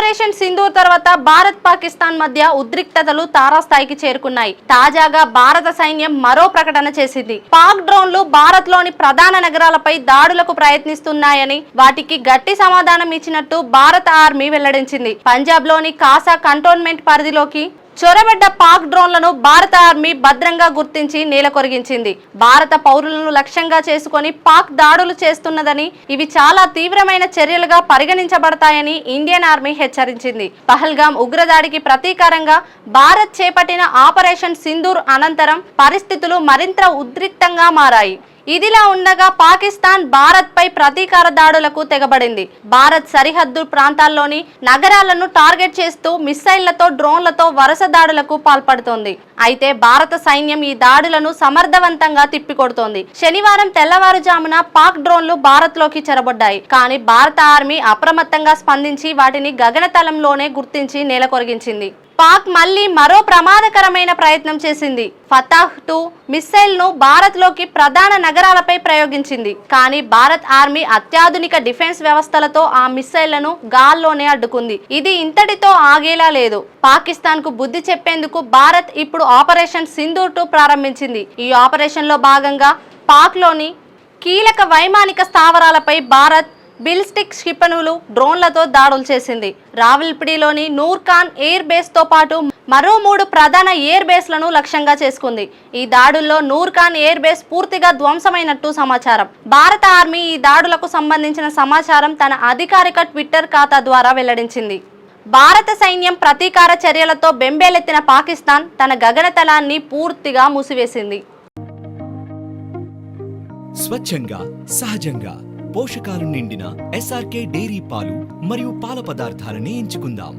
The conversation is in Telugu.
ఆపరేషన్ సింధూర్ తర్వాత భారత్ పాకిస్తాన్ మధ్య ఉద్రిక్తతలు తారాస్థాయికి చేరుకున్నాయి. తాజాగా భారత సైన్యం మరో ప్రకటన చేసింది. పాక్ డ్రోన్లు భారత్ లోని ప్రధాన నగరాలపై దాడులకు ప్రయత్నిస్తున్నాయని, వాటికి గట్టి సమాధానం ఇచ్చినట్టు భారత ఆర్మీ వెల్లడించింది. పంజాబ్ లోని కాసా కంటోన్మెంట్ పరిధిలోకి చొరబడ్డ పాక్ డ్రోన్లను భారత ఆర్మీ భద్రంగా గుర్తించి నేలకొరిగించింది. భారత పౌరులను లక్ష్యంగా చేసుకొని పాక్ దాడులు చేస్తున్నదని, ఇవి చాలా తీవ్రమైన చర్యలుగా పరిగణించబడతాయని ఇండియన్ ఆర్మీ హెచ్చరించింది. పహల్గాం ఉగ్రదాడికి ప్రతీకారంగా భారత్ చేపట్టిన ఆపరేషన్ సింధూర్ అనంతరం పరిస్థితులు మరింత ఉద్రిక్తంగా మారాయి. ఇదిలా ఉండగా పాకిస్తాన్ భారత్ పై ప్రతీకార దాడులకు తెగబడింది. భారత్ సరిహద్దు ప్రాంతాల్లోని నగరాలను టార్గెట్ చేస్తూ మిస్సైళ్లతో, డ్రోన్లతో వరుస దాడులకు పాల్పడుతోంది. అయితే భారత సైన్యం ఈ దాడులను సమర్థవంతంగా తిప్పికొడుతోంది. శనివారం తెల్లవారుజామున పాక్ డ్రోన్లు భారత్ లోకి చొరబడ్డాయి. కానీ భారత ఆర్మీ అప్రమత్తంగా స్పందించి వాటిని గగనతలంలోనే గుర్తించి నేలకొరిగించింది. పాక్ మళ్లీ మరో ప్రమాదకరమైన ప్రయత్నం చేసింది. ఫతాహ్-2 మిస్సైల్ ను భారత్ లోకి ప్రధాన నగరాలపై ప్రయోగించింది. కానీ భారత్ ఆర్మీ అత్యాధునిక డిఫెన్స్ వ్యవస్థలతో ఆ మిస్సైళ్లను గాల్లోనే అడ్డుకుంది. ఇది ఇంతటితో ఆగేలా లేదు. పాకిస్తాన్ కు బుద్ధి చెప్పేందుకు భారత్ ఇప్పుడు ఆపరేషన్ సింధూర్ 2 ప్రారంభించింది. ఈ ఆపరేషన్ లో భాగంగా పాక్ లోని కీలక వైమానిక స్థావరాలపై భారత్ బిల్స్టిక్ క్షిపణులు, డ్రోన్లతో దాడులు చేసింది. రావల్పిండిలోని నూర్ఖాన్ ఎయిర్ బేస్ తో పాటు మరో 3 ప్రధాన ఎయిర్ బేస్లను లక్ష్యంగా చేసుకుంది. ఈ దాడుల్లో నూర్ఖాన్ ఎయిర్ బేస్ పూర్తిగా ధ్వంసమైనట్టు సమాచారం. భారత ఆర్మీ ఈ దాడులకు సంబంధించిన సమాచారం తన అధికారిక ట్విట్టర్ ఖాతా ద్వారా వెల్లడించింది. భారత సైన్యం ప్రతీకార చర్యలతో బెంబేలెత్తిన పాకిస్తాన్ తన గగనతలాన్ని పూర్తిగా మూసివేసింది. స్వచ్ఛంగా, సహజంగా పోషకాలు నిండిన SRK డైరీ పాలు మరియు పాల పదార్థాలని ఎంచుకుందాం.